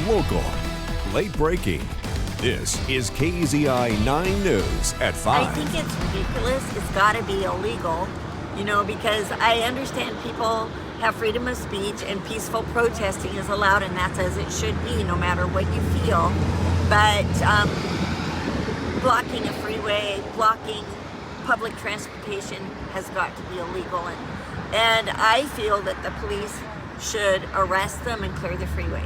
local, late breaking. This is KZI 9 News at 5. I think it's ridiculous. It's got to be illegal, because I understand people have freedom of speech and peaceful protesting is allowed, and that's as it should be, no matter what you feel. But blocking a freeway, blocking public transportation has got to be illegal. And I feel that the police should arrest them and clear the freeway.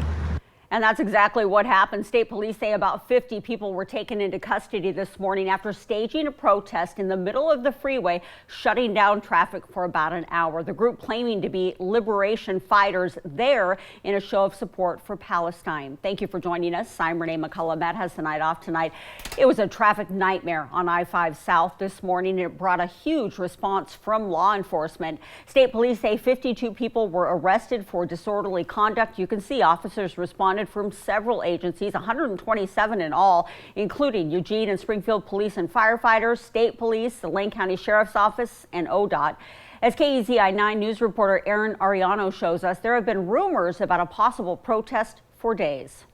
And that's exactly what happened. State police say about 50 people were taken into custody this morning after staging a protest in the middle of the freeway, shutting down traffic for about an hour. The group claiming to be liberation fighters there in a show of support for Palestine. Thank you for joining us. I'm Renee McCullough. Matt has the night off tonight. It was a traffic nightmare on I5 South this morning. It brought a huge response from law enforcement. State police say 52 people were arrested for disorderly conduct. You can see officers responded from several agencies, 127 in all, including Eugene and Springfield police and firefighters, state police, the Lane County Sheriff's Office, and ODOT. As KEZI 9 News reporter Aaron Ariano shows us, there have been rumors about a possible protest for days.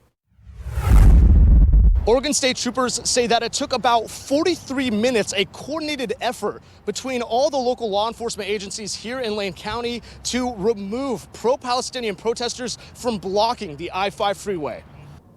Oregon State troopers say that it took about 43 minutes, a coordinated effort between all the local law enforcement agencies here in Lane County to remove pro-Palestinian protesters from blocking the I5 freeway.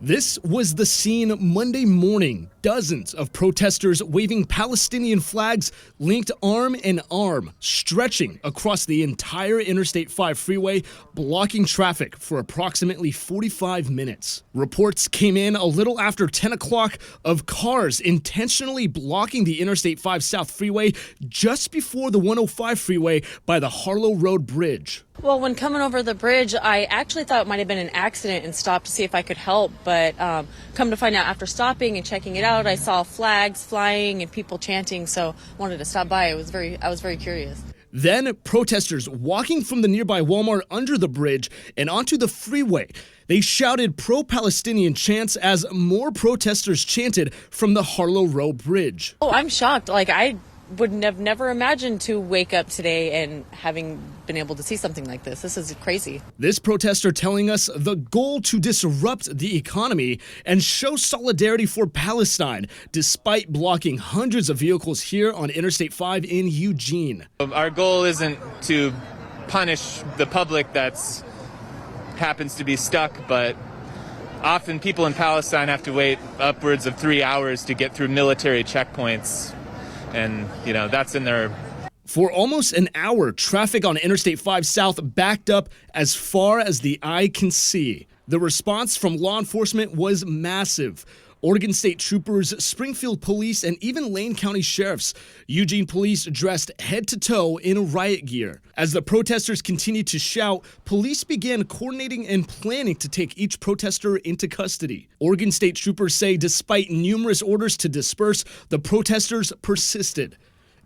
This was the scene Monday morning. Dozens of protesters waving Palestinian flags linked arm in arm, stretching across the entire Interstate 5 freeway, blocking traffic for approximately 45 minutes. Reports came in a little after 10 o'clock of cars intentionally blocking the Interstate 5 South freeway just before the 105 freeway by the Harlow Road Bridge. Well, when coming over the bridge, I actually thought it might have been an accident and stopped to see if I could help. But come to find out after stopping and checking it out, I saw flags flying and people chanting. So I wanted to stop by. I was very curious. Then protesters walking from the nearby Walmart under the bridge and onto the freeway. They shouted pro-Palestinian chants as more protesters chanted from the Harlow Road Bridge. Oh, I'm shocked. I would have never imagined to wake up today and having been able to see something like this. This is crazy. This protester telling us the goal to disrupt the economy and show solidarity for Palestine, despite blocking hundreds of vehicles here on Interstate 5 in Eugene. Our goal isn't to punish the public that's happens to be stuck, but often people in Palestine have to wait upwards of 3 hours to get through military checkpoints. And, that's in there. For almost an hour, traffic on Interstate 5 South backed up as far as the eye can see. The response from law enforcement was massive. Oregon State troopers, Springfield police, and even Lane County sheriffs. Eugene police dressed head to toe in riot gear. As the protesters continued to shout, police began coordinating and planning to take each protester into custody. Oregon State troopers say despite numerous orders to disperse, the protesters persisted.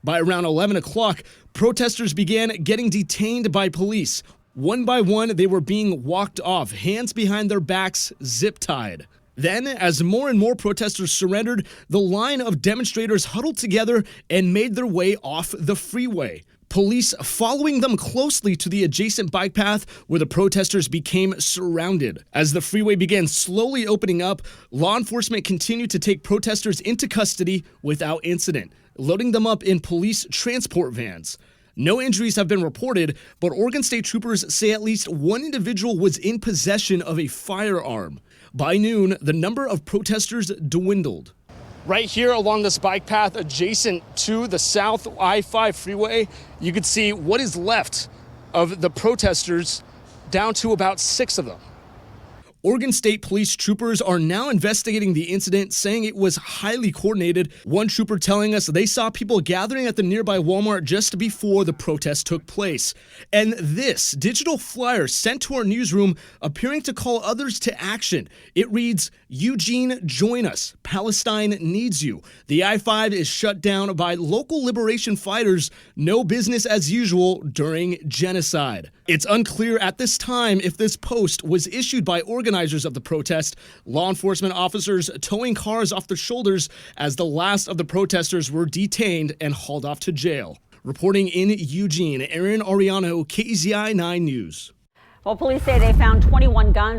By around 11 o'clock, protesters began getting detained by police. One by one, they were being walked off, hands behind their backs, zip-tied. Then, as more and more protesters surrendered, the line of demonstrators huddled together and made their way off the freeway. Police following them closely to the adjacent bike path where the protesters became surrounded. As the freeway began slowly opening up, law enforcement continued to take protesters into custody without incident, loading them up in police transport vans. No injuries have been reported, but Oregon State troopers say at least one individual was in possession of a firearm. By noon, the number of protesters dwindled. Right here along this bike path adjacent to the South I-5 freeway, you can see what is left of the protesters, down to about 6 of them. Oregon State police troopers are now investigating the incident, saying it was highly coordinated. One trooper telling us they saw people gathering at the nearby Walmart just before the protest took place. And this digital flyer sent to our newsroom appearing to call others to action. It reads, "Eugene, join us. Palestine needs you. The I-5 is shut down by local liberation fighters. No business as usual during genocide." It's unclear at this time if this post was issued by organizers of the protest, law enforcement officers towing cars off their shoulders as the last of the protesters were detained and hauled off to jail. Reporting in Eugene, Aaron Ariano, KEZI 9 News. Well, police say they found 21 guns